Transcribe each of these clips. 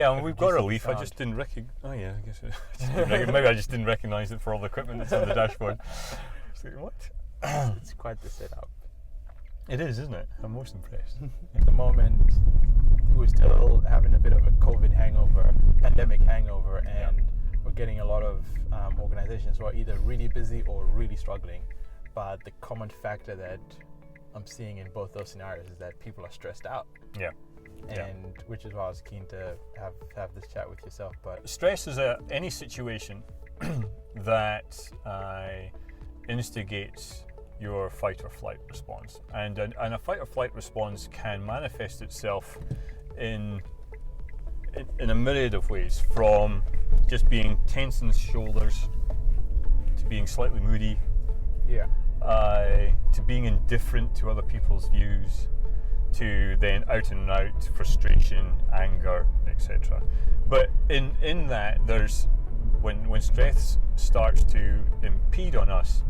Yeah, and we've got reducing relief. I sound. just didn't recognize. Oh yeah, I guess maybe I just didn't recognise it for all the equipment that's on the dashboard. It's like, what? It's quite the setup. It is, isn't it? I'm most impressed. At the moment, we're still having a bit of a COVID hangover, pandemic hangover, and we're getting a lot of organizations who are either really busy or really struggling. But the common factor that I'm seeing in both those scenarios is that people are stressed out. Yeah. And which is why I was keen to have this chat with yourself. But Stress is any situation that instigates your fight or flight response, and a fight or flight response can manifest itself in a myriad of ways, from just being tense in the shoulders to being slightly moody, to being indifferent to other people's views, to then out and out frustration, anger, etc. But in that, there's when stress starts to impede on us,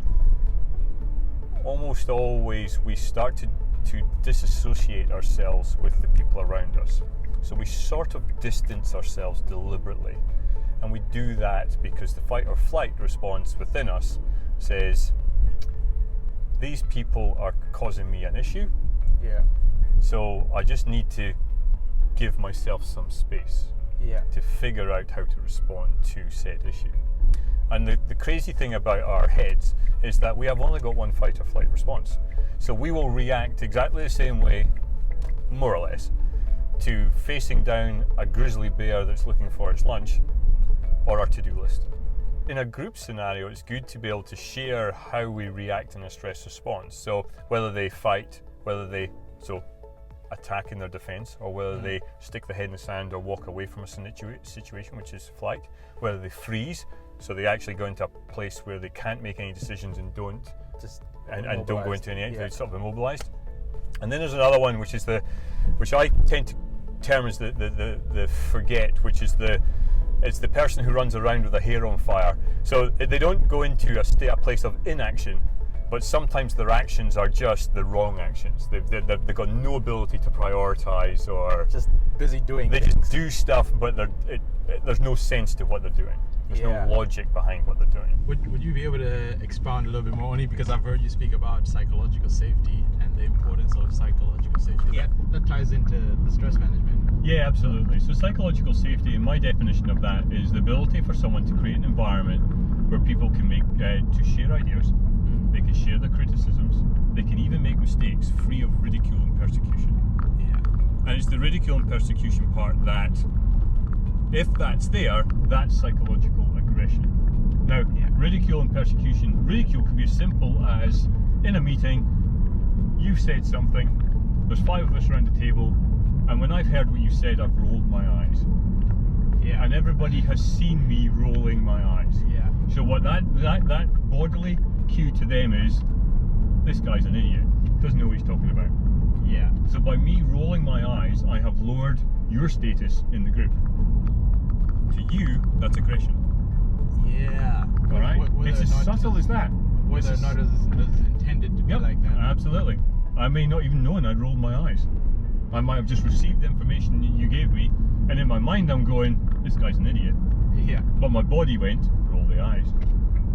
almost always we start to disassociate ourselves with the people around us. So we sort of distance ourselves deliberately, and we do that because the fight or flight response within us says, these people are causing me an issue, so I just need to give myself some space to figure out how to respond to said issue. And the crazy thing about our heads is that we have only got one fight or flight response. So we will react exactly the same way, more or less, to facing down a grizzly bear that's looking for its lunch or our to-do list. In a group scenario, it's good to be able to share how we react in a stress response. So whether they fight, whether they attack in their defense, or whether they stick the head in the sand or walk away from a situation, which is flight, whether they freeze, so they actually go into a place where they can't make any decisions and don't go into any, they're sort of immobilized. And then there's another one, which I tend to term as the forget, which is it's the person who runs around with a hair on fire. So they don't go into a place of inaction, but sometimes their actions are just the wrong actions. They've got no ability to prioritize, or just busy doing they things. just do stuff, but there's no sense to what they're doing. There's no logic behind what they're doing. Would you be able to expound a little bit more, only because I've heard you speak about psychological safety and the importance of psychological safety. Yeah. That ties into the stress management. Yeah, absolutely. So psychological safety, in my definition of that, is the ability for someone to create an environment where people can to share ideas, they can share their criticisms, they can even make mistakes free of ridicule and persecution. Yeah. And it's the ridicule and persecution part that, if that's there, that's psychological aggression. Now, ridicule and persecution, ridicule could be as simple as, in a meeting, you've said something, there's 5 of us around the table, and when I've heard what you said, I've rolled my eyes. Yeah. And everybody has seen me rolling my eyes. Yeah. So what that bodily cue to them is, this guy's an idiot, doesn't know what he's talking about. Yeah. So by me rolling my eyes, I have lowered your status in the group. To you, that's aggression. Yeah. All right? It's as subtle as that. Whether or not it was intended to be like that. Absolutely. I may not even know I'd rolled my eyes. I might have just received the information you gave me, and in my mind I'm going, this guy's an idiot. Yeah. But my body went, roll the eyes.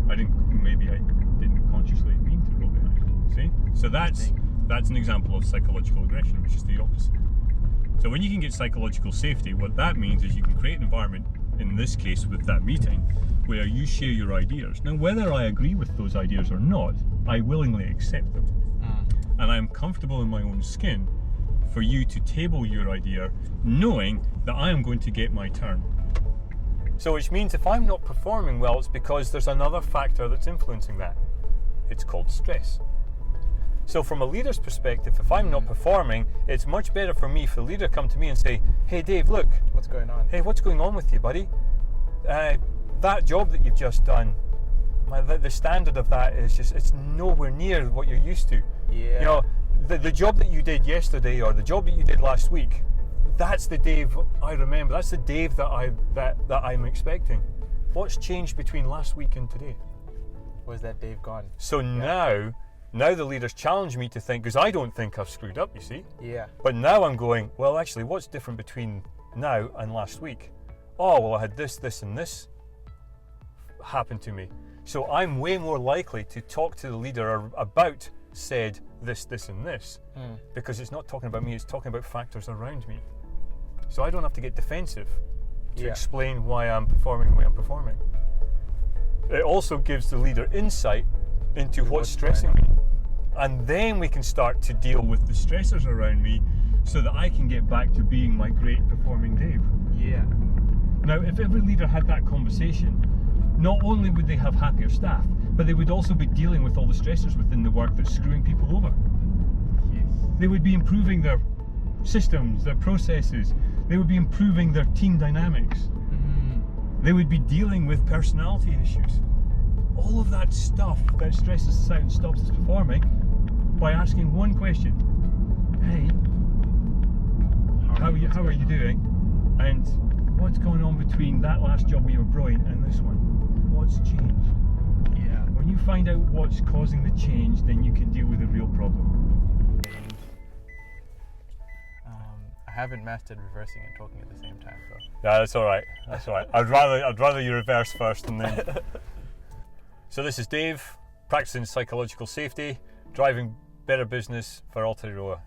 Maybe I didn't consciously mean to roll the eyes. See? So that's an example of psychological aggression, which is the opposite. So when you can get psychological safety, what that means is you can create an environment, in this case with that meeting, where you share your ideas. Now, whether I agree with those ideas or not, I willingly accept them. And I'm comfortable in my own skin for you to table your idea, knowing that I am going to get my turn. So which means if I'm not performing well, it's because there's another factor that's influencing that. It's called stress. So from a leader's perspective, if I'm not performing, it's much better for me for the leader to come to me and say, hey Dave, look. What's going on? Hey, what's going on with you, buddy? That job that you've just done, the standard of that is it's nowhere near what you're used to. Yeah. You know, the job that you did yesterday or the job that you did last week, that's the Dave I remember. That's the Dave that I'm expecting. What's changed between last week and today? Where's that Dave gone? So now the leaders challenge me to think, because I don't think I've screwed up, you see. Yeah. But now I'm going, well, actually, what's different between now and last week. Oh, well, I had this, and this happen to me. So I'm way more likely to talk to the leader about said this, and this, because it's not talking about me, it's talking about factors around me. So I don't have to get defensive to explain why I'm performing the way I'm performing. It also gives the leader insight into what's stressing me. And then we can start to deal with the stressors around me so that I can get back to being my great performing Dave. Yeah. Now, if every leader had that conversation, not only would they have happier staff, but they would also be dealing with all the stressors within the work that's screwing people over. Yes. They would be improving their systems, their processes. They would be improving their team dynamics. They would be dealing with personality issues. All of that stuff that stresses us out and stops us performing by asking one question. Hey, how are you doing? And what's going on between that last job where you were brilliant and this one? What's changed? Yeah. When you find out what's causing the change, then you can deal with the real problem. I haven't mastered reversing and talking at the same time, though. Yeah, that's all right. That's all right. I'd rather you reverse first and then. So this is Dave, practicing psychological safety, driving better business for Aotearoa.